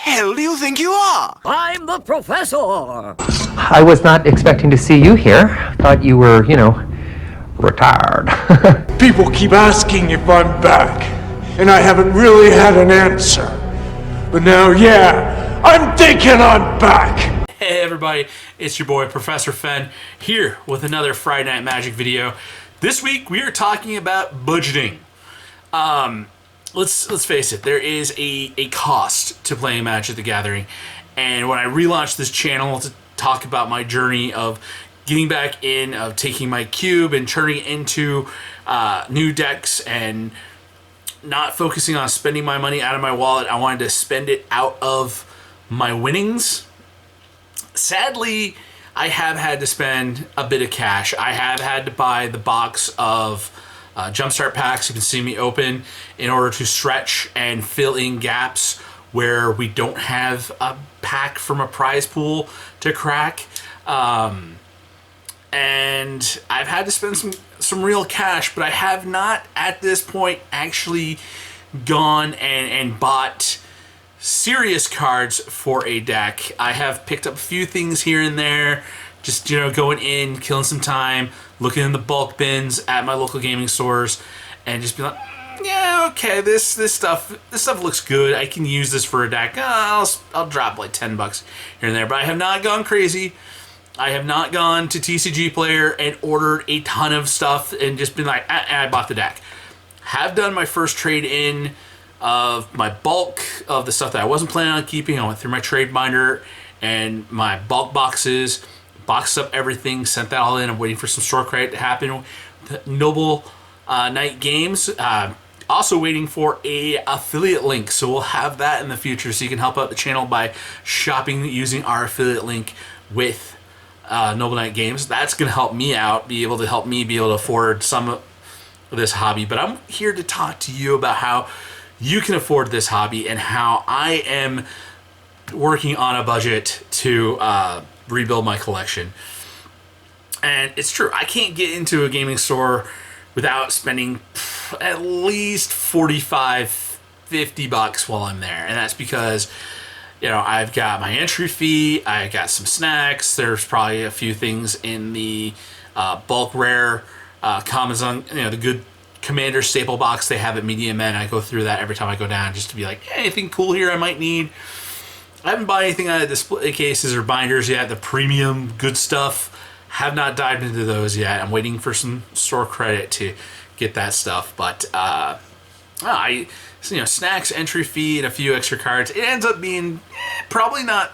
hell do you think you are? I'm the professor. I was not expecting to see you here. Thought you were, retired. People keep asking if I'm back, and I haven't really had an answer. But now, yeah, I'm thinking I'm back. Hey everybody, it's your boy Professor Fen here with another Friday Night Magic video. This week we are talking about budgeting. Let's face it, there is a cost to playing Magic the Gathering, and when I relaunched this channel to talk about my journey of getting back in, of taking my cube and turning it into new decks and not focusing on spending my money out of my wallet, I wanted to spend it out of my winnings. Sadly, I have had to spend a bit of cash. I have had to buy the box of Jumpstart packs you can see me open in order to stretch and fill in gaps where we don't have a pack from a prize pool to crack. And I've had to spend some real cash, but I have not at this point actually gone and bought serious cards for a deck. I have picked up a few things here and there, just going in, killing some time, looking in the bulk bins at my local gaming stores, and just be like, yeah, okay, this stuff looks good. I can use this for a deck. I'll drop like $10 here and there, but I have not gone crazy. I have not gone to TCG Player and ordered a ton of stuff and just been like, I bought the deck. Have done my first trade in of my bulk of the stuff that I wasn't planning on keeping. I went through my trade binder and my bulk boxes, boxed up everything, sent that all in. I'm waiting for some store credit to happen. Noble Night Games. Also waiting for a affiliate link, so we'll have that in the future, so you can help out the channel by shopping using our affiliate link with Noble Night Games. That's going to help me out, be able to afford some of this hobby. But I'm here to talk to you about how you can afford this hobby and how I am working on a budget to rebuild my collection. And it's true, I can't get into a gaming store without spending at least $45-50 while I'm there. And that's because I've got my entry fee, I got some snacks, there's probably a few things in the bulk rare commons on the good Commander staple box they have at Media Men. I go through that every time I go down just to be like, hey, anything cool here I might need. I haven't bought anything out of display cases or binders yet. The premium good stuff, have not dived into those yet. I'm waiting for some store credit to get that stuff. But snacks, entry fee, and a few extra cards. It ends up being probably not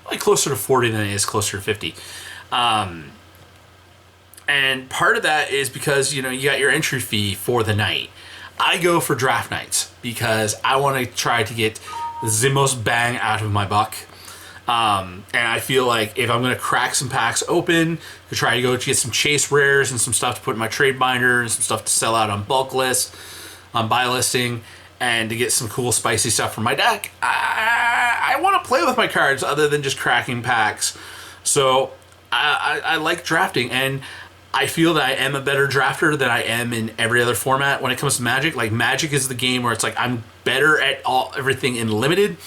like closer to 40 than it is closer to 50. And part of that is because you got your entry fee for the night. I go for draft nights because I want to try to get the most bang out of my buck. And I feel like if I'm going to crack some packs open to try to go to get some chase rares and some stuff to put in my trade binder and some stuff to sell out on bulk list, on buy listing, and to get some cool spicy stuff from my deck, I want to play with my cards other than just cracking packs. So I like drafting, and I feel that I am a better drafter than I am in every other format when it comes to Magic. Like, Magic is the game where it's like I'm better at everything in Limited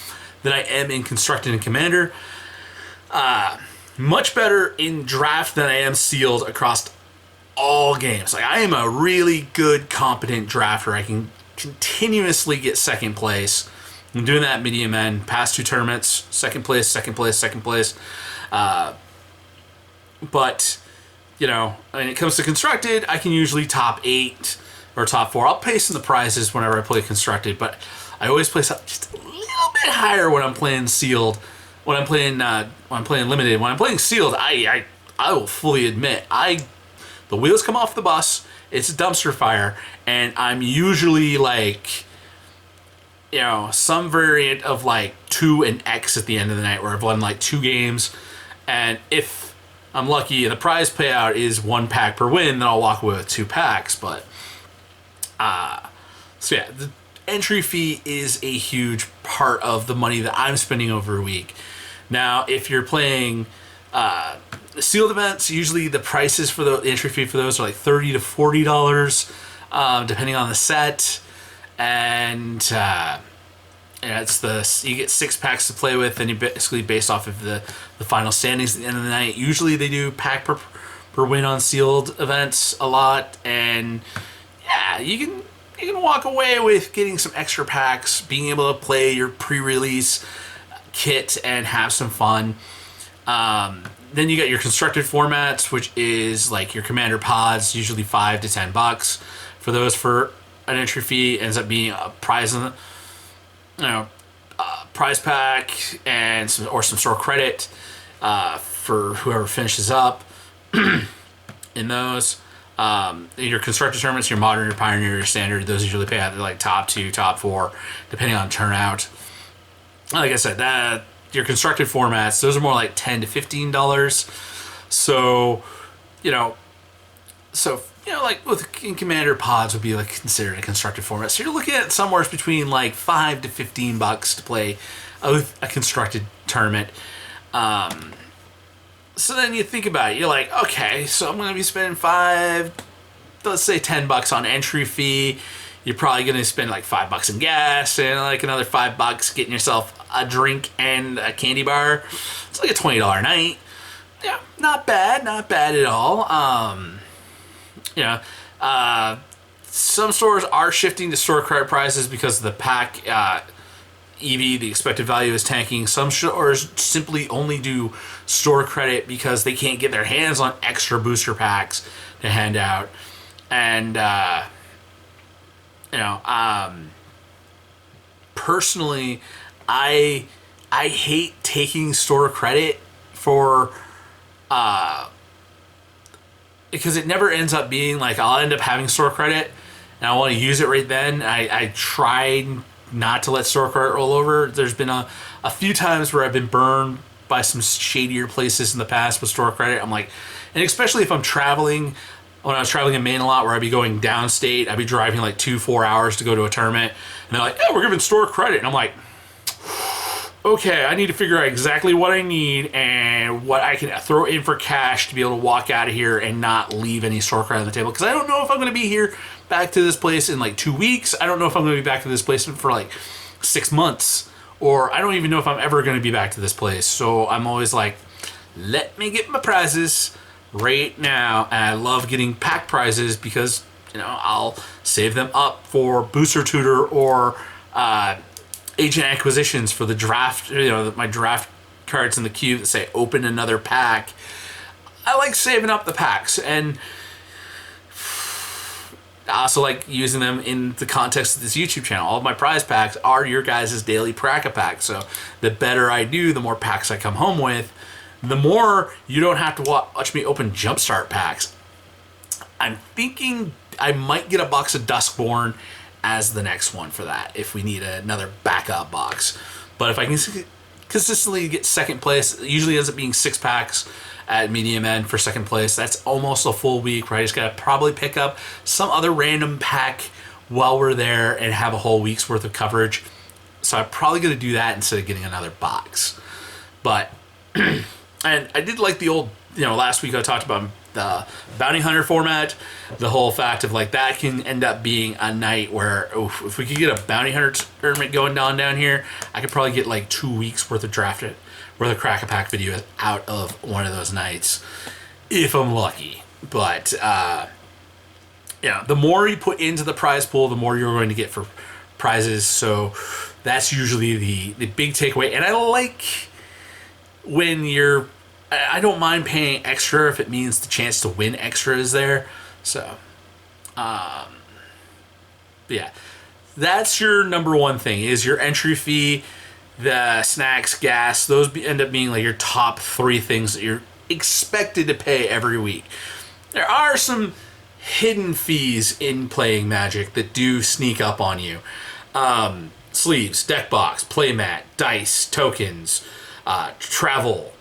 than I am in Constructed and Commander. Much better in Draft than I am Sealed across all games. Like, I am a really good, competent drafter. I can continuously get second place. I'm doing that at Media Men. Past 2 tournaments, second place, second place, second place. But when it comes to Constructed, I can usually top 8 or top 4. I'll pace in the prizes whenever I play Constructed, but I always place up just a little bit higher when I'm playing Sealed. When I'm playing Limited. When I'm playing Sealed, I will fully admit the wheels come off the bus. It's a dumpster fire, and I'm usually like some variant of like 2 and X at the end of the night, where I've won like 2 games, and if I'm lucky and the prize payout is 1 pack per win, then I'll walk away with 2 packs. But so yeah, the entry fee is a huge part of the money that I'm spending over a week. Now, if you're playing sealed events, usually the prices for the entry fee for those are like $30 to $40, depending on the set. And And you get 6 packs to play with, and you basically based off of the final standings at the end of the night. Usually they do pack per win on sealed events a lot, and yeah, you can walk away with getting some extra packs, being able to play your pre-release kit and have some fun. Then you got your constructed formats, which is like your commander pods, usually $5 to $10 for those. For an entry fee ends up being a prize in prize pack and some store credit for whoever finishes up in those. Your constructed tournaments, your modern, your pioneer, your standard, those usually pay out like top 2, top 4, depending on turnout. Like I said, your constructed formats, those are more like $10 to $15. So, like in Commander pods would be like considered a constructed format. So you're looking at somewhere between like $5 to $15 to play a constructed tournament. So then you think about it. You're like, okay, so I'm going to be spending let's say $10 on entry fee. You're probably going to spend like $5 in gas and like another $5 getting yourself a drink and a candy bar. It's like a $20 night. Yeah, not bad at all. Some stores are shifting to store credit prices because of the pack EV, the expected value, is tanking. Some stores simply only do store credit because they can't get their hands on extra booster packs to hand out. And personally, I hate taking store credit for because it never ends up being like I'll end up having store credit and I want to use it right then. I try not to let store credit roll over. There's been a few times where I've been burned by some shadier places in the past with store credit. I'm like, and especially if I'm traveling, when I was traveling in Maine a lot, where I'd be going downstate, I'd be driving like 2-4 hours to go to a tournament, and they're like, yeah, we're giving store credit. And I'm like, okay, I need to figure out exactly what I need and what I can throw in for cash to be able to walk out of here and not leave any store credit on the table. Because I don't know if I'm going to be here back to this place in like 2 weeks. I don't know if I'm going to be back to this place for like 6 months. Or I don't even know if I'm ever going to be back to this place. So I'm always like, let me get my prizes right now. And I love getting pack prizes because, I'll save them up for Booster Tutor or agent acquisitions for the draft, my draft cards in the queue that say open another pack. I like saving up the packs, and I also like using them in the context of this YouTube channel. All of my prize packs are your guys' daily pack. So the better I do, the more packs I come home with, the more you don't have to watch me open Jumpstart packs. I'm thinking I might get a box of Duskborn as the next one for that if we need another backup box. But if I can consistently get second place, it usually ends up being 6 packs at medium end for second place. That's almost a full week where I just gotta probably pick up some other random pack while we're there and have a whole week's worth of coverage. So I'm probably gonna do that instead of getting another box. But and I did like the old, last week I talked about the bounty hunter format, the whole fact of like that can end up being a night where if we could get a bounty hunter tournament going down here, I could probably get like 2 weeks worth of crack a pack videos out of one of those nights if I'm lucky. But the more you put into the prize pool, the more you're going to get for prizes. So that's usually the big takeaway. And I like when I don't mind paying extra if it means the chance to win extra is there. So, yeah, that's your number one thing is your entry fee, the snacks, gas. Those end up being like your top 3 things that you're expected to pay every week. There are some hidden fees in playing Magic that do sneak up on you. Sleeves, deck box, playmat, dice, tokens, travel.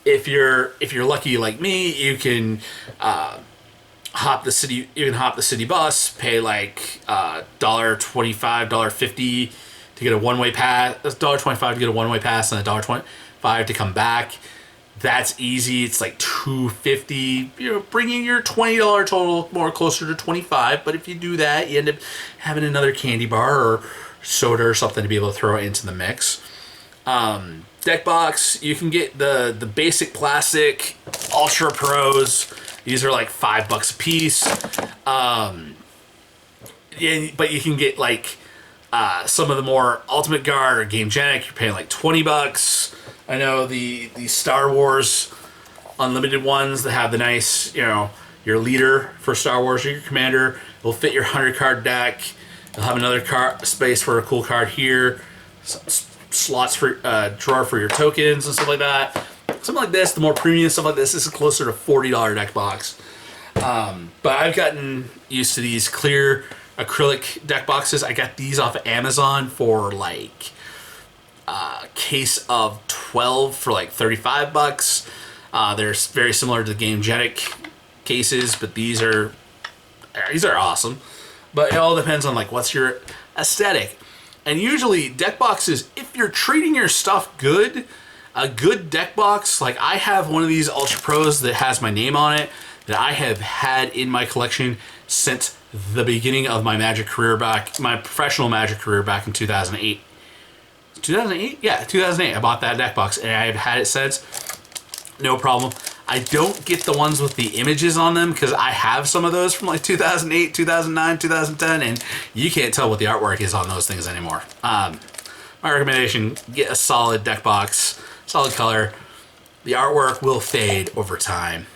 If you're lucky like me, you can hop the city bus, pay like $1.25, $1.50 to get a one-way pass, $1.25 to get a one-way pass, and $1.25 to come back. That's easy. It's like $2.50. Bringing your $20 total more closer to $25. But if you do that, you end up having another candy bar or soda or something to be able to throw into the mix. Deck box, you can get the basic plastic Ultra Pros. These are like $5 a piece. Yeah, but you can get like some of the more Ultimate Guard or Game Genic. You're paying like $20. I know the Star Wars Unlimited ones that have the nice, your leader for Star Wars or your commander will fit your 100 card deck. You'll have another space for a cool card here. Slots for drawer for your tokens and stuff like that. Something like this, the more premium stuff like this is closer to $40 deck box. But I've gotten used to these clear acrylic deck boxes. I got these off of Amazon for like a case of 12 for like $35. They're very similar to the Game Genic cases, but these are awesome. But it all depends on like what's your aesthetic. And usually deck boxes, if you're treating your stuff good, a good deck box, like I have one of these Ultra Pros that has my name on it that I have had in my collection since the beginning of my Magic career my professional Magic career back in 2008. 2008? Yeah, 2008. I bought that deck box and I've had it since. No problem. I don't get the ones with the images on them because I have some of those from like 2008, 2009, 2010, and you can't tell what the artwork is on those things anymore. My recommendation, get a solid deck box, solid color. The artwork will fade over time.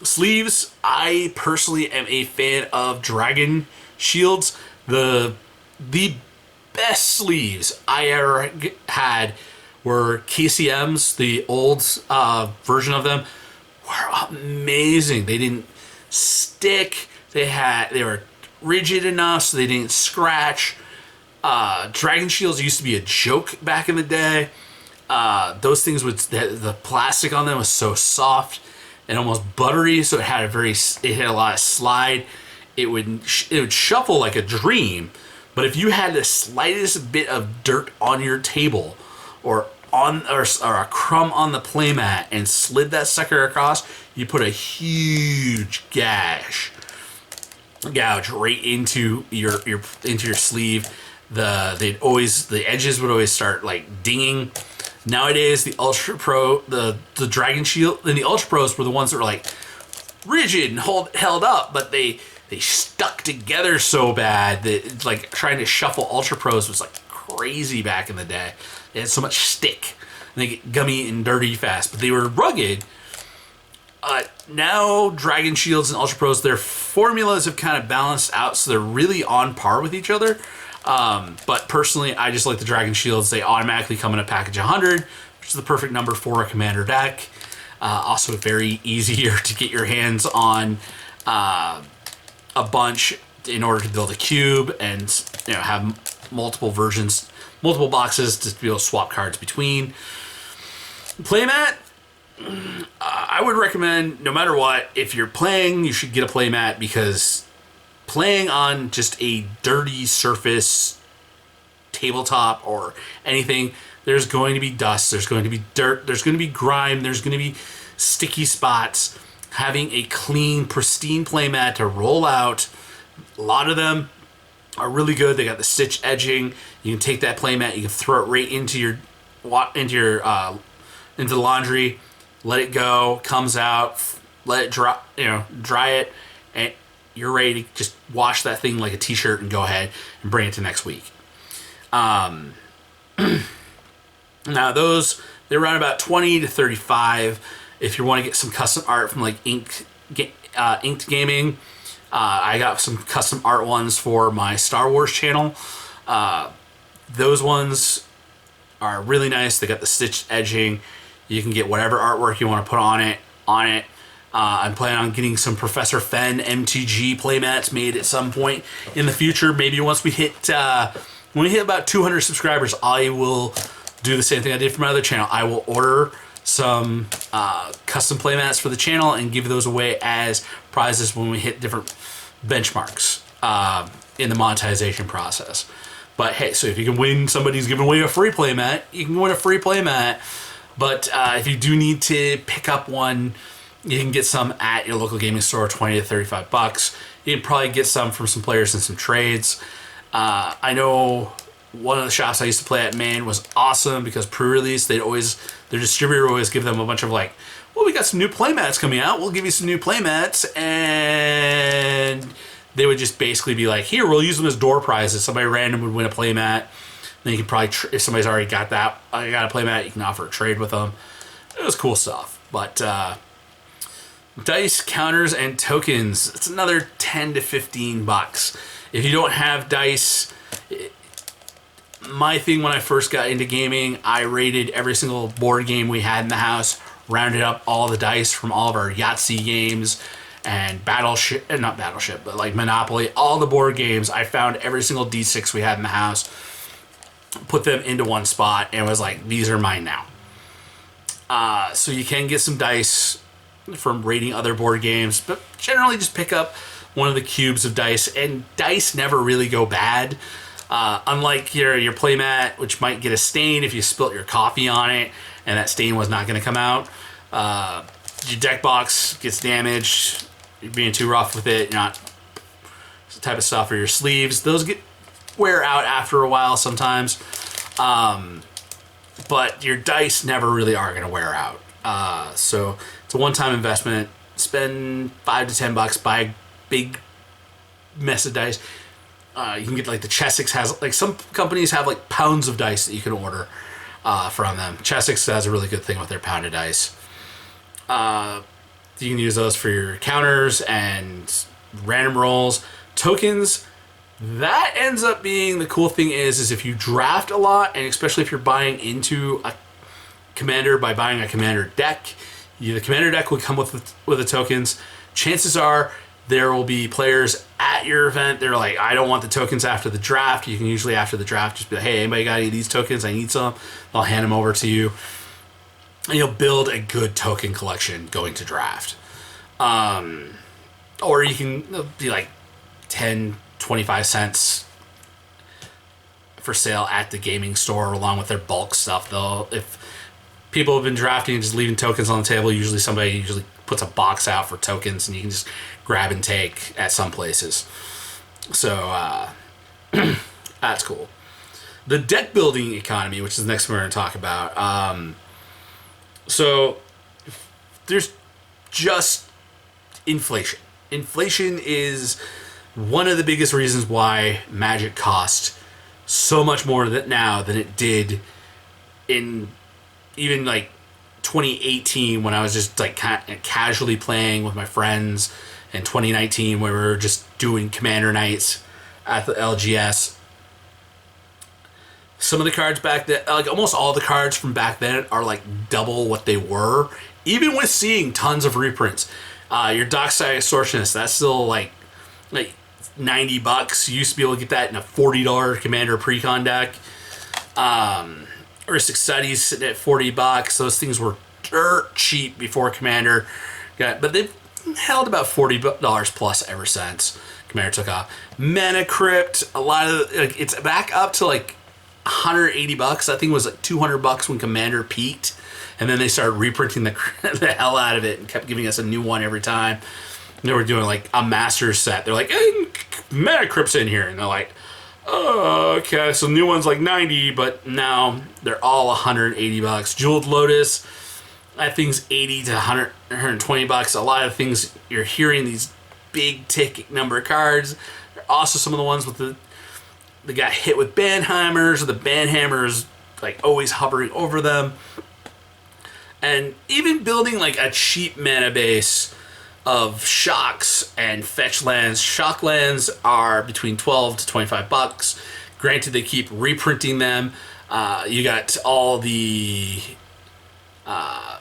Sleeves, I personally am a fan of Dragon Shields. The best sleeves I ever had were KCMs, the old version of them, were amazing. They didn't stick. They were rigid enough so they didn't scratch. Dragon Shields used to be a joke back in the day. Those things the plastic on them was so soft and almost buttery, so it had a lot of slide. It would shuffle like a dream. But if you had the slightest bit of dirt on your table or a crumb on the playmat and slid that sucker across, you put a huge gouge right into your sleeve. The edges would always start like dinging. Nowadays, the Ultra Pro, the Dragon Shield, and the Ultra Pros were the ones that were like rigid and held up, but they stuck together so bad that like trying to shuffle Ultra Pros was like crazy back in the day. They had so much stick and they get gummy and dirty fast, but they were rugged. Now Dragon Shields and Ultra Pros, their formulas have kind of balanced out, so they're really on par with each other. But personally, I just like the Dragon Shields. They automatically come in a package 100, which is the perfect number for a commander deck. Also very easier to get your hands on a bunch in order to build a cube and have multiple versions, multiple boxes to be able to swap cards between. Playmat, I would recommend, no matter what, if you're playing, you should get a playmat, because playing on just a dirty surface, tabletop or anything, there's going to be dust, there's going to be dirt, there's going to be grime, there's going to be sticky spots. Having a clean, pristine playmat to roll out, a lot of them are really good. They got the stitch edging. You can take that playmat, you can throw it right into the laundry, let it go, comes out, let it dry it, and you're ready to just wash that thing like a t-shirt and go ahead and bring it to next week. Now those, they run about 20 to 35. If you want to get some custom art from like Inked Gaming, I got some custom art ones for my Star Wars channel. Those ones are really nice. They got the stitched edging. You can get whatever artwork you want to put on it. I'm planning on getting some Professor Fen MTG playmats made at some point in the future. Maybe once we hit about 200 subscribers, I will do the same thing I did for my other channel. I will order some custom playmats for the channel and give those away as prizes when we hit different benchmarks in the monetization process. But hey, so if you can win, somebody's giving away a free playmat, you can win a free playmat. But if you do need to pick up one, you can get some at your local gaming store, $20 to $35. You can probably get some from some players in some trades. I know one of the shops I used to play at, Maine, was awesome because pre-release, their distributor would always give them a bunch of like, well, we got some new playmats coming out. We'll give you some new playmats. And they would just basically be like, here, we'll use them as door prizes. Somebody random would win a playmat. Then you can probably, if somebody's already got that, I got a playmat, you can offer a trade with them. It was cool stuff. But dice, counters, and tokens, it's another 10 to 15 bucks. If you don't have dice, my thing when I first got into gaming, I rated every single board game we had in the house, rounded up all the dice from all of our Yahtzee games and not Battleship, but like Monopoly, all the board games. I found every single D6 we had in the house, put them into one spot, and was like, these are mine now. So you can get some dice from rating other board games, but generally just pick up one of the cubes of dice, and dice never really go bad. Unlike your playmat, which might get a stain if you spilt your coffee on it, and that stain was not going to come out. Your deck box gets damaged. You're being too rough with it. You're not the type of stuff for your sleeves. Those wear out after a while sometimes. But your dice never really are going to wear out. So it's a one-time investment. Spend $5 to $10, buy a big mess of dice. You can get like the Chessex has, like some companies have like pounds of dice that you can order from them. Chessex has a really good thing with their pounded dice. You can use those for your counters and random rolls. Tokens, that ends up being the cool thing is if you draft a lot, and especially if you're buying into a commander by buying a commander deck, the commander deck will come with the tokens. Chances are there will be players at your event. They're like, I don't want the tokens after the draft. You can usually after the draft just be like, hey, anybody got any of these tokens? I need some. I'll hand them over to you. And you'll build a good token collection going to draft. Or you can be like 10, 25 cents for sale at the gaming store along with their bulk stuff. Though, if people have been drafting and just leaving tokens on the table, somebody puts a box out for tokens and you can just grab and take at some places. So that's cool. The deck building economy, which is the next one we're going to talk about. So there's just inflation. Inflation is one of the biggest reasons why Magic costs so much more now than it did in even like 2018 when I was just like casually playing with my friends, in 2019 when we were just doing commander nights at the LGS. Some of the cards back then, like almost all the cards from back then, are like double what they were, even with seeing tons of reprints. Your Dockside Extortionist, that's still like $90. You used to be able to get that in a $40 Commander Precon deck. Rhystic Studies sitting at $40. Those things were dirt cheap before Commander but they've held about $40 plus ever since Commander took off. Mana Crypt, a lot of it's back up to like $180. I think it was like $200 when Commander peaked, and then they started reprinting the hell out of it and kept giving us a new one every time. And they were doing like a master set. They're like, hey, Mana Crypt's in here, and they're like, oh, okay. So new one's like 90, but now they're all $180. Jeweled Lotus, that thing's 80 to 100, $120. A lot of things you're hearing these big ticket number of cards. There are also some of the ones with they got hit with Banhammers, or the Banhammers like always hovering over them. And even building like a cheap mana base of shocks and fetch lands. Shock lands are between $12 to $25. Granted, they keep reprinting them. You got all the I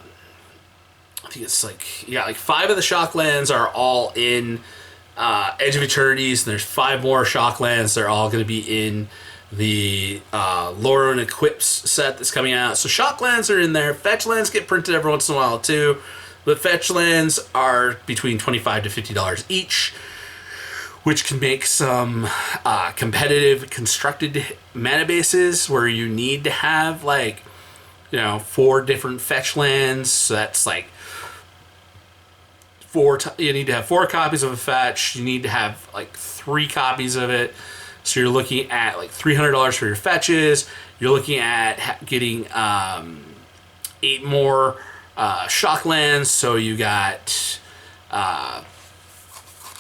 think it's like you got like 5 of the shock lands are all in Edge of Eternities, and there's 5 more shock lands. They're all going to be in the Lore and Equips set that's coming out. So shock lands are in there. Fetch lands get printed every once in a while too, but fetch lands are between $25 to $50 each, which can make some competitive constructed mana bases where you need to have like 4 different fetch lands. So that's like you need to have 4 copies of a fetch. You need to have like 3 copies of it. So you're looking at like $300 for your fetches. You're looking at getting 8 more shock lands. So you got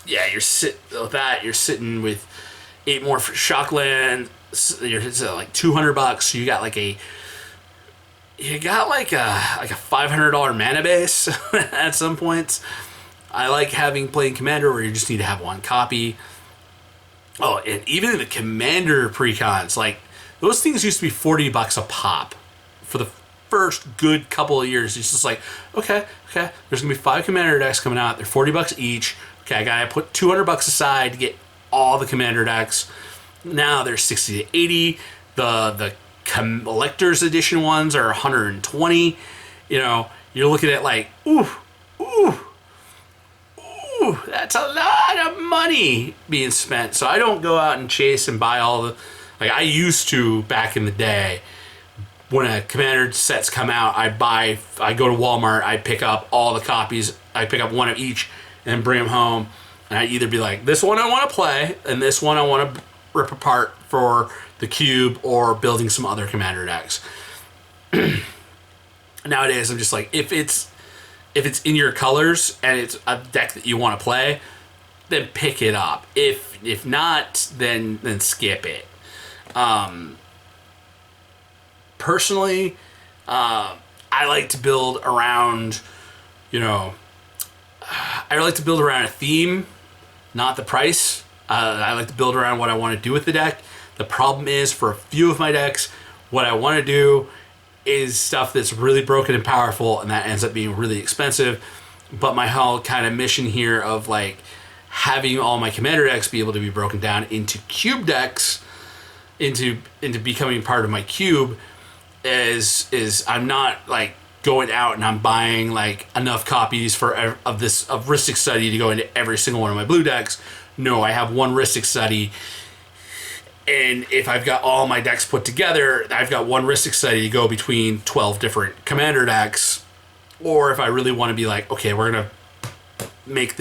you're sitting with 8 more shock lands. You're like $200. So you got like a $500 mana base at some points. I like playing Commander where you just need to have 1 copy. Oh, and even in the Commander precons, like those things used to be $40 a pop for the first good couple of years. It's just like, okay, there's gonna be 5 Commander decks coming out. They're $40 each. Okay, I gotta put $200 aside to get all the Commander decks. Now they're 60 to 80. The collector's edition ones are 120. You know, you're looking at like, ooh, that's a lot of money being spent. So I don't go out and chase and buy all the, like I used to back in the day. When a Commander sets come out, I go to Walmart, I pick up all the copies, I pick up 1 of each and bring them home. And I'd either be like, this one I want to play, and this one I want to rip apart for the cube or building some other Commander decks. Nowadays, I'm just like, if it's in your colors and it's a deck that you want to play, then pick it up. If not, then skip it. Personally, I like to build around, a theme, not the price. I like to build around what I want to do with the deck. The problem is, for a few of my decks, what I want to do is stuff that's really broken and powerful, and that ends up being really expensive. But my whole kind of mission here of like having all my Commander decks be able to be broken down into cube decks, into becoming part of my cube, is I'm not like going out and I'm buying like enough copies of Rhystic Study to go into every single one of my blue decks. No, I have 1 Rhystic Study, and if I've got all my decks put together, I've got 1 Rhystic Study to go between 12 different Commander decks. Or if I really want to be like, okay, we're gonna make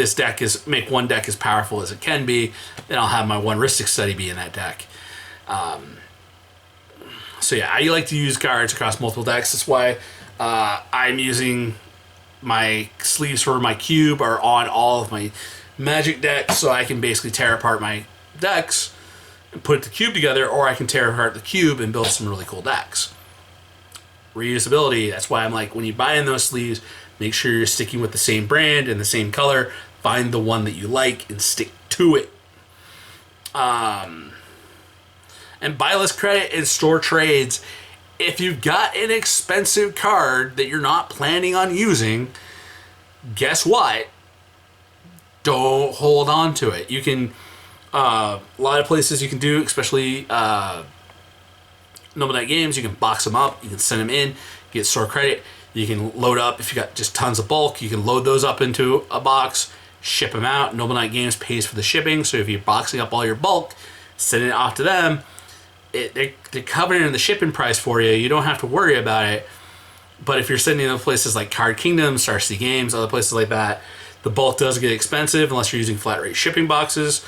one deck as powerful as it can be, then I'll have my 1 Rhystic Study be in that deck. So yeah, I like to use cards across multiple decks. That's why I'm using my sleeves for my cube are on all of my Magic decks, so I can basically tear apart my decks and put the cube together, or I can tear apart the cube and build some really cool decks. Reusability, that's why I'm like, when you buy in those sleeves, make sure you're sticking with the same brand and the same color. Find the one that you like and stick to it. And buy less credit and store trades. If you've got an expensive card that you're not planning on using, guess what? Don't hold on to it. You can, a lot of places you can do, especially Noble Knight Games, you can box them up, you can send them in, get store credit. You can load up, if you got just tons of bulk, you can load those up into a box, ship them out. Noble Knight Games pays for the shipping, so if you're boxing up all your bulk, sending it off to them, they're covering the shipping price for you. You don't have to worry about it. But if you're sending to places like Card Kingdom, Star City Games, other places like that, the bulk does get expensive unless you're using flat rate shipping boxes.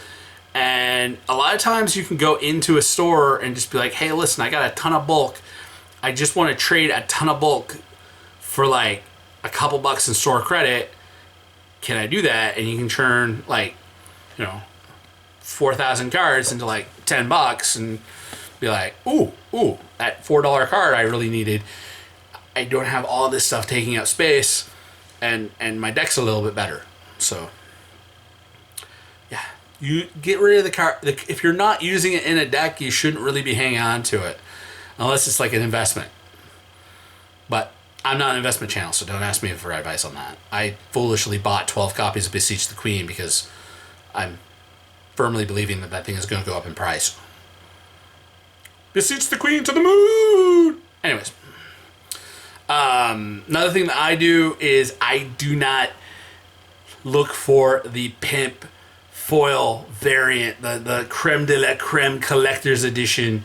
And a lot of times you can go into a store and just be like, hey, listen, I got a ton of bulk. I just want to trade a ton of bulk for like a couple bucks in store credit. Can I do that? And you can turn like, 4,000 cards into like $10 and be like, ooh, that $4 card I really needed. I don't have all this stuff taking up space, and my deck's a little bit better. So yeah, you get rid of the card. If you're not using it in a deck, you shouldn't really be hanging on to it unless it's like an investment. But I'm not an investment channel, so don't ask me for advice on that. I foolishly bought 12 copies of Beseech the Queen because I'm firmly believing that thing is going to go up in price. Beseech the Queen to the moon! Anyways. Another thing that I do is I do not look for the pimp foil variant, the creme de la creme collector's edition.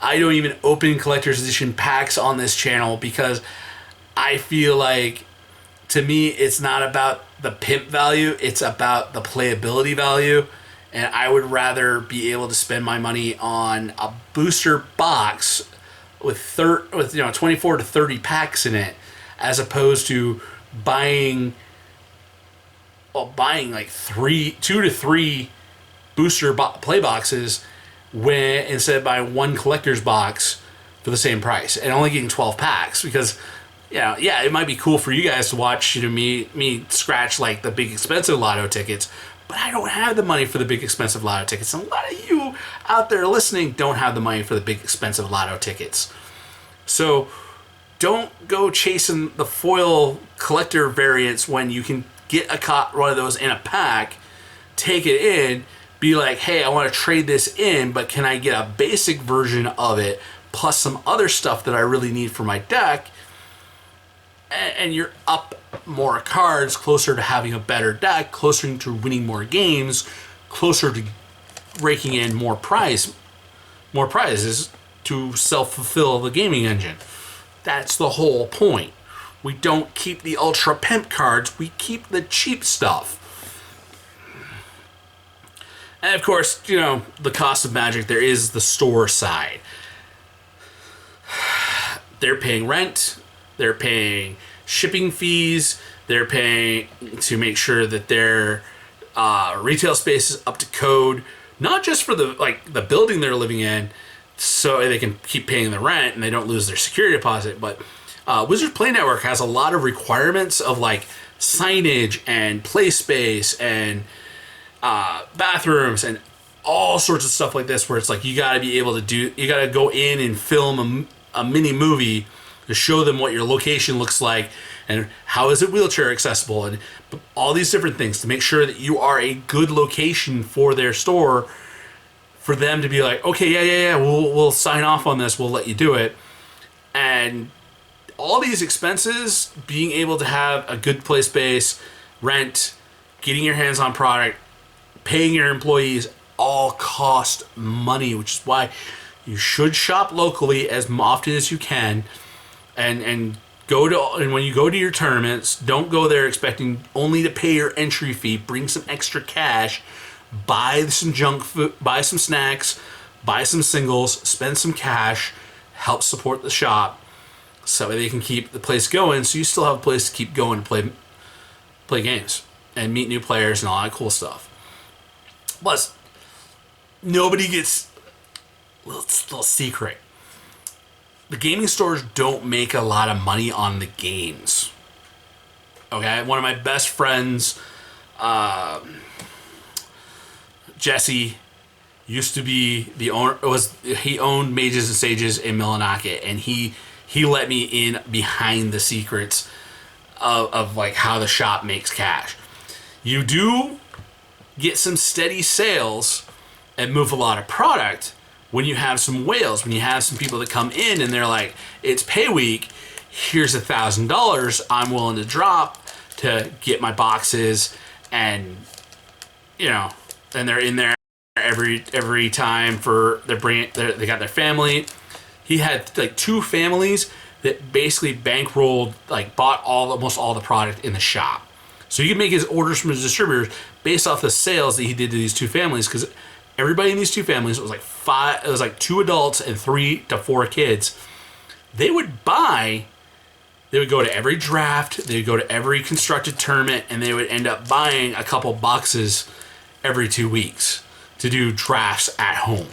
I don't even open collector's edition packs on this channel because I feel like, to me, it's not about the pimp value, it's about the playability value. and I would rather be able to spend my money on a booster box with 24 to 30 packs in it, as opposed to buying like 2 to 3 booster play boxes when instead of buying one collector's box for the same price and only getting 12 packs. Because it might be cool for you guys to watch me scratch like the big expensive lotto tickets, but I don't have the money for the big expensive lotto tickets. And a lot of you out there listening don't have the money for the big expensive lotto tickets. So don't go chasing the foil collector variants when you can get one of those in a pack, take it in, be like, hey, I want to trade this in, but can I get a basic version of it plus some other stuff that I really need for my deck? And you're up more cards, closer to having a better deck, closer to winning more games, closer to raking in more prizes to self-fulfill the gaming engine. That's the whole point. We don't keep the ultra pimp cards, we keep the cheap stuff. And of course, the cost of Magic, there is the store side. They're paying rent, they're paying shipping fees, they're paying to make sure that their retail space is up to code, not just for the building they're living in, so they can keep paying the rent and they don't lose their security deposit. But Wizards Play Network has a lot of requirements of like signage and play space and bathrooms and all sorts of stuff like this, where it's like you got to go in and film a mini movie to show them what your location looks like and how is it wheelchair accessible and all these different things to make sure that you are a good location for their store, for them to be like, okay, yeah, we'll sign off on this, we'll let you do it. And all these expenses, being able to have a good play space, rent, getting your hands on product, paying your employees, all cost money, which is why you should shop locally as often as you can, and when you go to your tournaments, don't go there expecting only to pay your entry fee. Bring some extra cash, buy some junk food, buy some snacks, buy some singles, spend some cash, help support the shop so they can keep the place going, so you still have a place to keep going to play games and meet new players and all that cool stuff. Plus, nobody gets little secret. The gaming stores don't make a lot of money on the games. Okay, one of my best friends, Jesse, used to be the owner. He owned Mages and Sages in Millinocket, and he let me in behind the secrets of like how the shop makes cash. You do get some steady sales and move a lot of product when you have some whales, when you have some people that come in and they're like, it's pay week, here's $1,000 I'm willing to drop to get my boxes, and and they're in there every time for they got their family. He had like 2 families that basically bankrolled, like bought almost all the product in the shop. So he could make his orders from his distributors based off the sales that he did to these 2 families, because everybody in these 2 families, it was like 2 adults and 3 to 4 kids. They would go to every draft, they would go to every constructed tournament, and they would end up buying a couple boxes every 2 weeks to do drafts at home.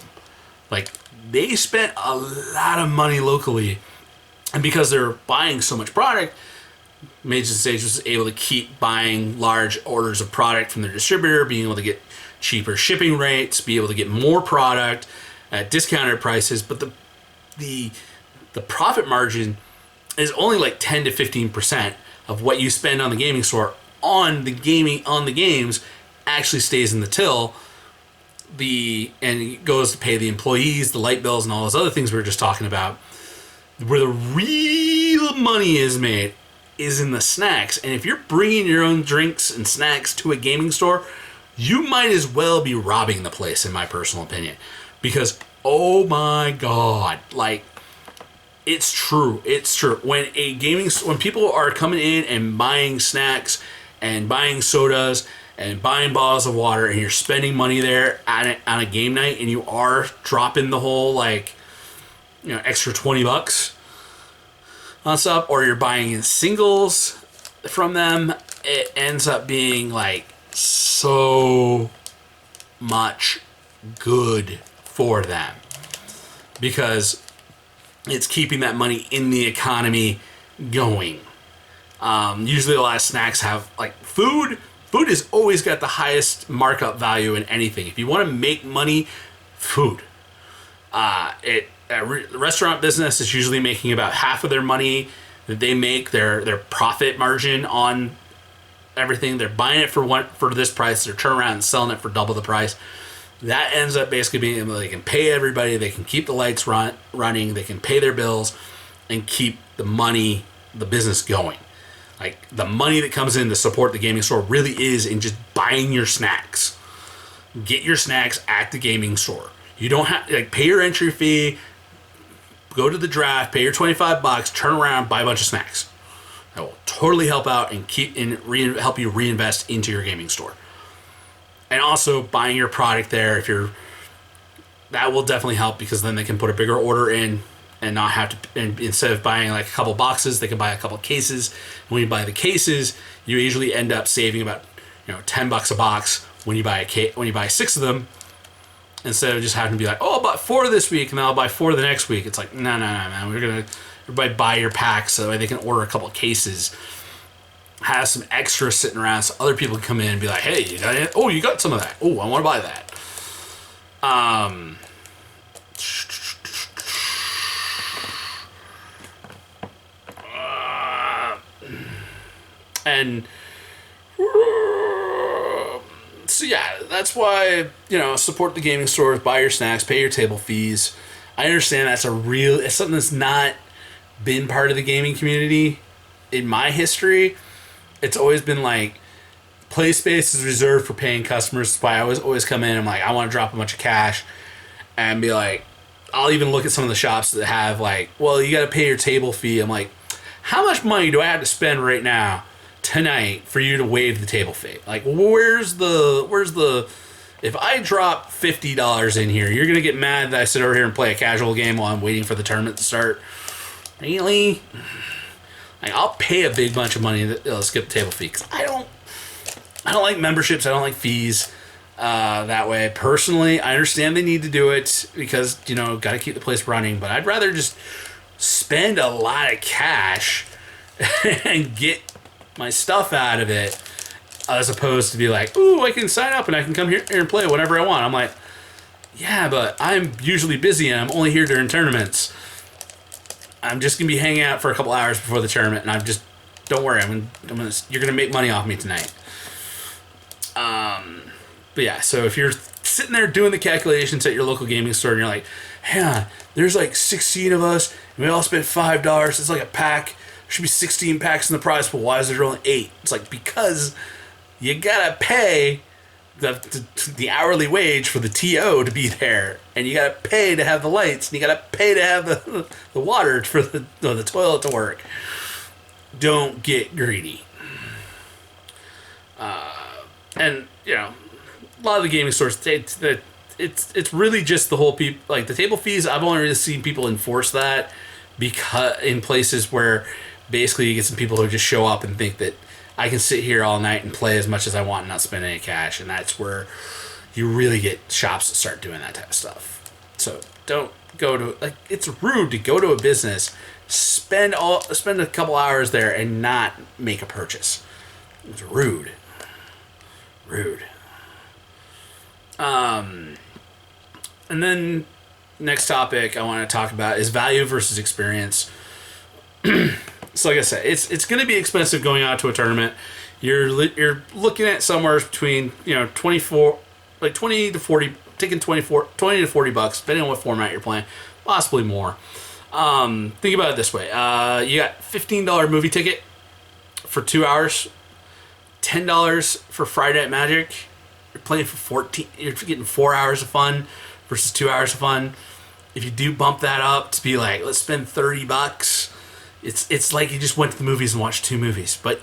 Like, they spent a lot of money locally, and because they're buying so much product, Mages and Sages was able to keep buying large orders of product from their distributor, being able to get cheaper shipping rates, be able to get more product at discounted prices. But the profit margin is only like 10 to 15% of what you spend on the gaming store on the games actually stays in the till. And it goes to pay the employees, the light bills, and all those other things we were just talking about. Where the real money is made is in the snacks. And if you're bringing your own drinks and snacks to a gaming store, you might as well be robbing the place, in my personal opinion. Because, oh my God, like, it's true. When people are coming in and buying snacks and buying sodas and buying bottles of water, and you're spending money there on a game night, and you are dropping the whole like, extra $20 on stuff, or you're buying in singles from them, it ends up being like so much good for them because it's keeping that money in the economy going. Usually a lot of snacks have like food. Food has always got the highest markup value in anything. If you want to make money, food. Restaurant business is usually making about half of their money that they make, their profit margin on everything. They're buying it for this price. They're turning around and selling it for double the price. That ends up basically being they can pay everybody. They can keep the lights running. They can pay their bills and keep the business going. Like the money that comes in to support the gaming store really is in just buying your snacks. Get your snacks at the gaming store. You don't have pay your entry fee, go to the draft, pay your $25, turn around, buy a bunch of snacks. That will totally help out and help you reinvest into your gaming store. And also buying your product there, that will definitely help because then they can put a bigger order in and not have to. And instead of buying like a couple boxes, they can buy a couple cases. And when you buy the cases, you usually end up saving about $10 a box when you buy when you buy 6 of them. Instead of just having to be like, oh, I bought 4 this week and then I'll buy 4 the next week. It's like, no, man. Everybody buy your packs so that way they can order a couple of cases. Have some extra sitting around so other people can come in and be like, hey, you got it? Oh, you got some of that. Oh, I want to buy that. And so yeah, that's why support the gaming stores, buy your snacks, pay your table fees. I understand it's something that's not been part of the gaming community in my history. It's always been like play space is reserved for paying customers. That's why I always come in. I'm like, I want to drop a bunch of cash and be like, I'll even look at some of the shops that have like, well, you got to pay your table fee. I'm like, how much money do I have to spend right now tonight for you to waive the table fee? Like, where's the if I drop $50 in here, you're gonna get mad that I sit over here and play a casual game while I'm waiting for the tournament to start? Really? Like, I'll pay a big bunch of money to skip the table fee because I don't like memberships. I don't like fees that way. Personally, I understand they need to do it because got to keep the place running. But I'd rather just spend a lot of cash and get my stuff out of it, as opposed to be like, ooh, I can sign up and I can come here and play whatever I want. I'm like, yeah, but I'm usually busy and I'm only here during tournaments. I'm just gonna be hanging out for a couple hours before the tournament, and don't worry, you're gonna make money off me tonight. But yeah, so if you're sitting there doing the calculations at your local gaming store and you're like, hang on, there's like 16 of us and we all spent $5. It's like a pack. There should be 16 packs in the prize pool. Why is there only 8? It's like, because you gotta pay the hourly wage for the TO to be there, and you gotta pay to have the lights, and you gotta pay to have the water for the toilet to work. Don't get greedy. And a lot of the gaming stores, it's really just the whole people, like the table fees. I've only really seen people enforce that because in places where basically you get some people who just show up and think that I can sit here all night and play as much as I want and not spend any cash, and that's where you really get shops that start doing that type of stuff. So don't go to, it's rude to go to a business, spend a couple hours there and not make a purchase. It's rude. And then next topic I want to talk about is value versus experience. So like I said, it's going to be expensive going out to a tournament. You're looking at somewhere between 24, like 20 to 40, taking 20 to $40, depending on what format you're playing, possibly more. Think about it this way: you got $15 movie ticket for 2 hours, $10 for Friday Night Magic. You're playing for 14. You're getting 4 hours of fun versus 2 hours of fun. If you do bump that up to be like, let's spend $30. It's like you just went to the movies and watched 2 movies, but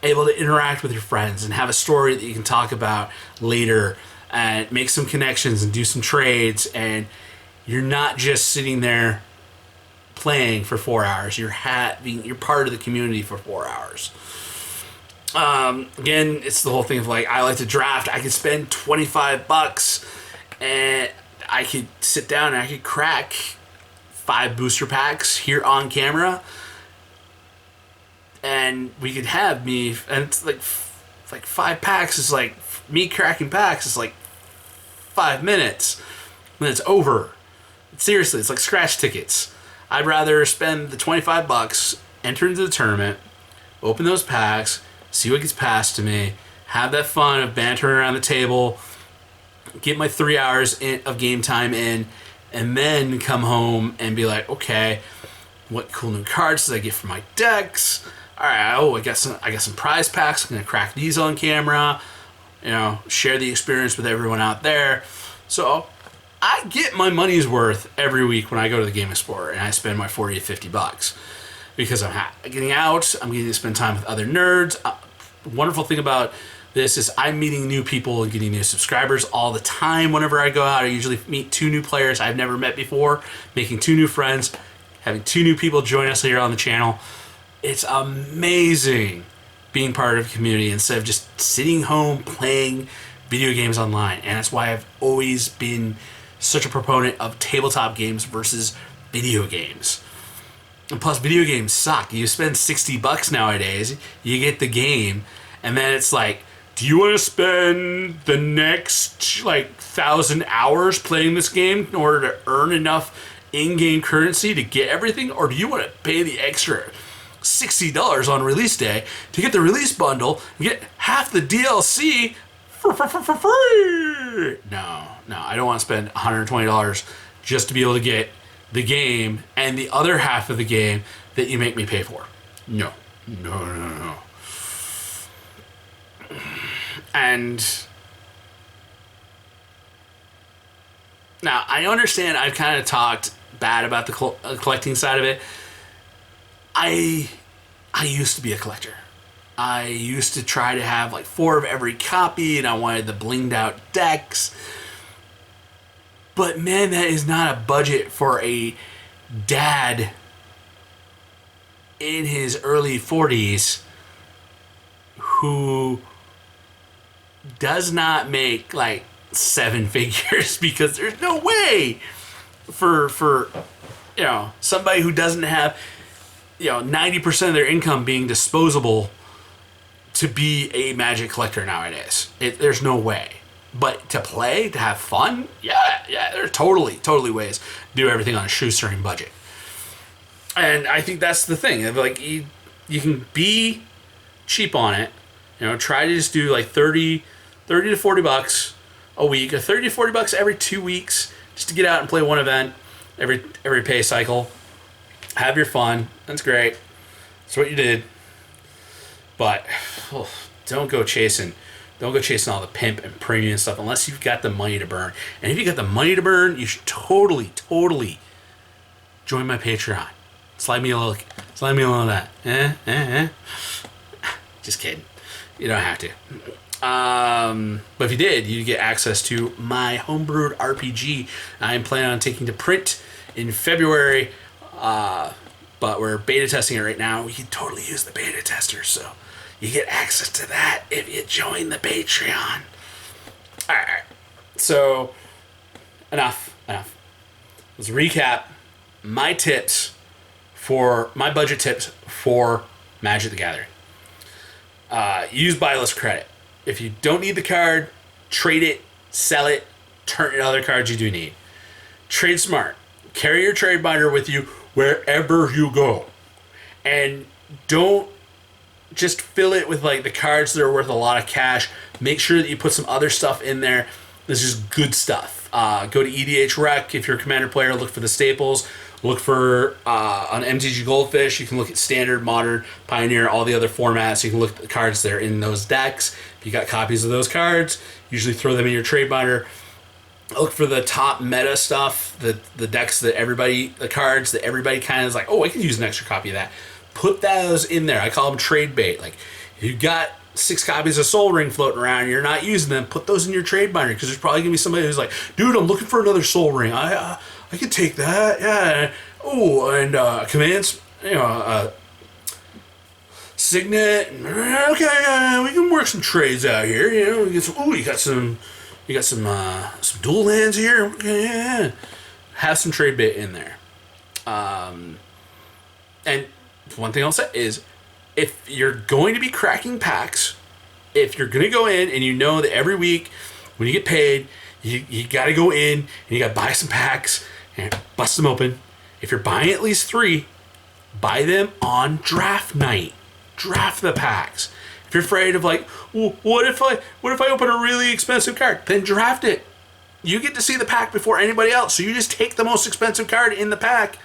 able to interact with your friends and have a story that you can talk about later and make some connections and do some trades, and you're not just sitting there playing for 4 hours. You're part of the community for 4 hours. Again, it's the whole thing of like, I like to draft. I could spend $25 and I could sit down and I could crack 5 booster packs here on camera, and we could have me, and it's like 5 packs is like, me cracking packs is like 5 minutes, then it's over. Seriously, it's like scratch tickets. I'd rather spend the $25, enter into the tournament, open those packs, see what gets passed to me, have that fun of bantering around the table, get my 3 hours of game time in, and then come home and be like, okay, what cool new cards did I get for my decks? All right, I got some prize packs. I'm gonna crack these on camera. You know, share the experience with everyone out there. So I get my money's worth every week when I go to the Game Explorer and I spend my $40 to $50 because I'm getting out. I'm getting to spend time with other nerds. The wonderful thing about this is I'm meeting new people and getting new subscribers all the time. Whenever I go out, I usually meet 2 new players I've never met before, making 2 new friends, having 2 new people join us here on the channel. It's amazing being part of a community instead of just sitting home playing video games online. And that's why I've always been such a proponent of tabletop games versus video games. And plus, video games suck. You spend $60 nowadays, you get the game, and then it's like, do you want to spend the next 1,000 hours playing this game in order to earn enough in-game currency to get everything, or do you want to pay the extra $60 on release day to get the release bundle and get half the DLC for free? No, I don't want to spend $120 just to be able to get the game and the other half of the game that you make me pay for. No. And now I understand I've kind of talked bad about the collecting side of it. I used to be a collector. I used to try to have 4 of every copy, and I wanted the blinged out decks. But man, that is not a budget for a dad in his early 40s who does not make 7 figures, because there's no way for somebody who doesn't have 90% of their income being disposable to be a Magic collector nowadays. There's no way. But to play, to have fun, yeah, there are totally ways to do everything on a shoestring budget. And I think that's the thing. You can be cheap on it. Try to just do 30 to $40 a week, or 30 to $40 every 2 weeks, just to get out and play one event every pay cycle. Have your fun. That's great. That's what you did. But don't go chasing all the pimp and premium stuff unless you've got the money to burn. And if you got the money to burn, you should totally join my Patreon. Slide me a little of that. Just kidding. You don't have to. But if you did, you get access to my homebrewed RPG. I'm planning on taking to print in February. But we're beta testing it right now. We can totally use the beta tester, so you get access to that if you join the Patreon. Alright, so enough. Let's recap my budget tips for Magic the Gathering. Use buy list credit. If you don't need the card, trade it, sell it, turn it to other cards you do need. Trade smart. Carry your trade binder with you wherever you go. And don't just fill it with the cards that are worth a lot of cash. Make sure that you put some other stuff in there. This is good stuff. Go to EDH Rec if you're a Commander player. Look for the staples. Look for on MTG Goldfish. You can look at Standard, Modern, Pioneer, all the other formats. You can look at the cards that are in those decks. If you got copies of those cards, usually throw them in your trade binder. Look for the top meta stuff, the decks the cards that everybody kind of is like, oh, I can use an extra copy of that. Put those in there. I call them trade bait. If you got 6 copies of Soul Ring floating around and you're not using them, put those in your trade binder, because there's probably gonna be somebody who's like, dude, I'm looking for another Soul Ring. I can take that. Yeah. Oh, and commands, Signet. Okay, we can work some trades out here. We get some. You got some dual lands here. Okay, yeah. Have some trade bit in there. And one thing I'll say is, if you're going to be cracking packs, if you're going to go in and you know that every week when you get paid, you got to go in and you got to buy some packs and bust them open. If you're buying at least 3, buy them on draft night. Draft the packs. If you're afraid of like, well, what if I open a really expensive card? Then draft it. You get to see the pack before anybody else. So you just take the most expensive card in the pack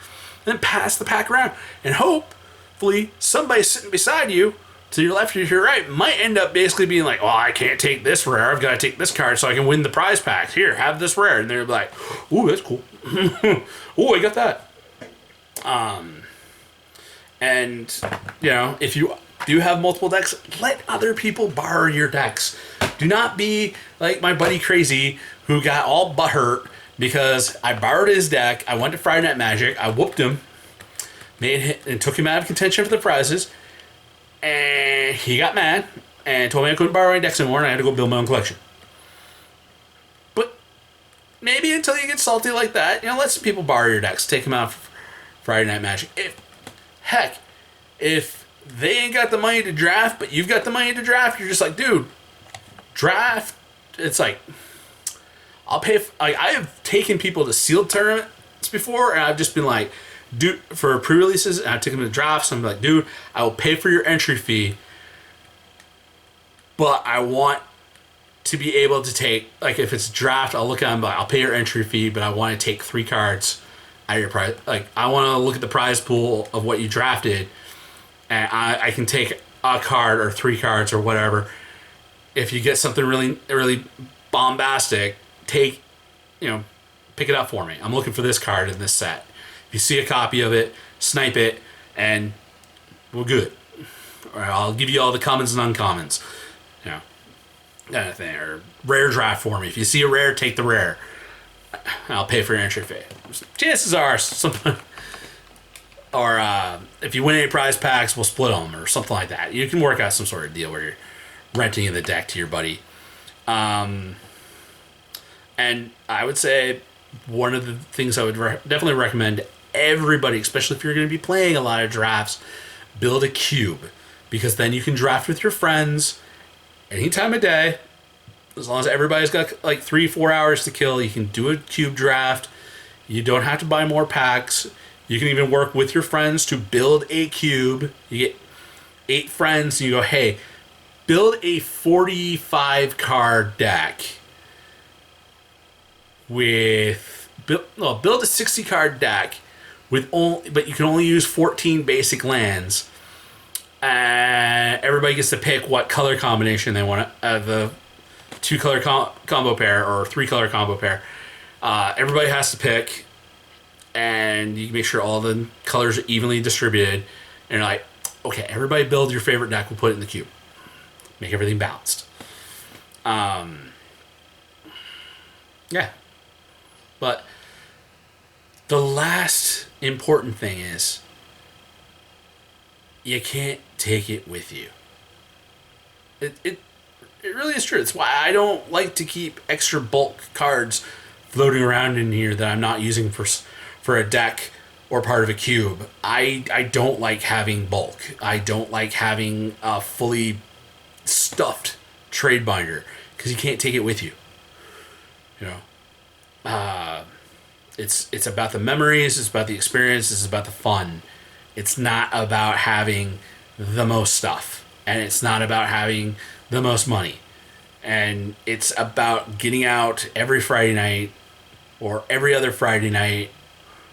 and then pass the pack around. And hopefully somebody sitting beside you, to your left or to your right, might end up basically being like, oh, I can't take this rare. I've got to take this card so I can win the prize pack. Here, have this rare. And they're like, ooh, that's cool. Ooh, I got that. And, if you do have multiple decks, let other people borrow your decks. Do not be like my buddy Crazy, who got all butthurt because I borrowed his deck. I went to Friday Night Magic. I whooped him, and took him out of contention for the prizes. And he got mad and told me I couldn't borrow any decks anymore and I had to go build my own collection. But maybe until you get salty like that, let some people borrow your decks. Take them out for Friday Night Magic. If they ain't got the money to draft, but you've got the money to draft, you're just like, dude, draft. It's like, I'll pay. I have taken people to sealed tournaments before, and I've just been like, dude, for pre-releases, and I took them to drafts. And I'm like, dude, I will pay for your entry fee, but I want to be able to take, like, if it's draft, I'll look at them, but I'll pay your entry fee, but I want to take 3 cards out of your prize. Like, I want to look at the prize pool of what you drafted, and I can take a card or 3 cards or whatever. If you get something really, really bombastic, pick it up for me. I'm looking for this card in this set. If you see a copy of it, snipe it, and we're good. Or I'll give you all the commons and uncommons. Kind of thing. Or rare draft for me. If you see a rare, take the rare. I'll pay for your entry fee. Chances are, if you win any prize packs, we'll split them or something like that. You can work out some sort of deal where you're renting in the deck to your buddy. And I would say one of the things I would definitely recommend everybody, especially if you're going to be playing a lot of drafts, build a cube, because then you can draft with your friends any time of day. As long as everybody's got like 3-4 hours to kill, you can do a cube draft. You don't have to buy more packs. You can even work with your friends to build a cube. You get 8 friends and you go, hey, build a 45 card deck build a 60 card deck but you can only use 14 basic lands. Everybody gets to pick what color combination they want. The 2 color combo pair or 3 color combo pair. Everybody has to pick, and you can make sure all the colors are evenly distributed. And you're like, okay, everybody build your favorite deck. We'll put it in the cube. Make everything balanced. Yeah. But the last important thing is you can't take it with you. It really is true. It's why I don't like to keep extra bulk cards floating around in here that I'm not using for a deck or part of a cube. I don't like having bulk. I don't like having a fully stuffed trade binder because you can't take it with you. It's about the memories, it's about the experience, it's about the fun. It's not about having the most stuff, and it's not about having the most money. And it's about getting out every Friday night or every other Friday night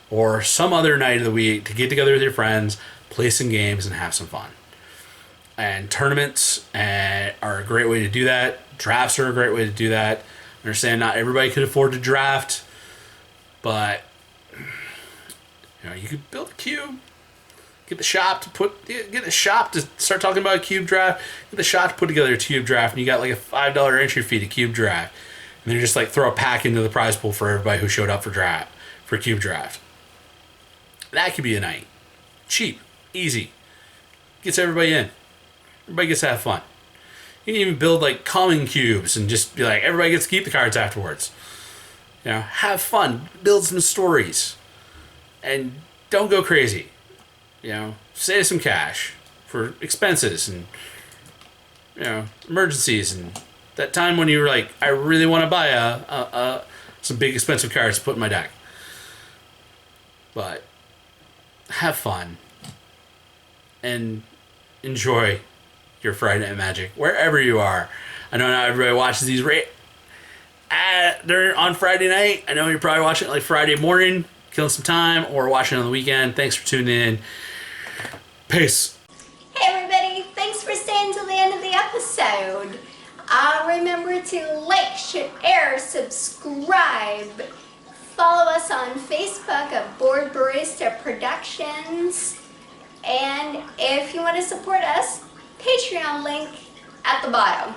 or some other night of the week to get together with your friends, play some games, and have some fun. And tournaments are a great way to do that. Drafts are a great way to do that. I understand not everybody could afford to draft, but you could build a cube. Get the shop to start talking about a cube draft. Get the shop to put together a cube draft, and you got like a $5 entry fee to cube draft, and then just like throw a pack into the prize pool for everybody who showed up for cube draft. That could be a night. Cheap, easy, gets everybody in. Everybody gets to have fun. You can even build like common cubes and just be like, everybody gets to keep the cards afterwards. You know, have fun, build some stories, and don't go crazy. You know, save some cash for expenses and, you know, emergencies and that time when you were like, I really want to buy some big expensive cards to put in my deck. But have fun and enjoy your Friday Night Magic wherever you are. I know not everybody watches these on Friday night. I know you're probably watching it like Friday morning, killing some time, or watching it on the weekend. Thanks for tuning in. Peace. Hey everybody, thanks for staying till the end of the episode. Remember to like, share, subscribe. Follow us on Facebook at Board Barista Productions. And if you want to support us, Patreon link at the bottom.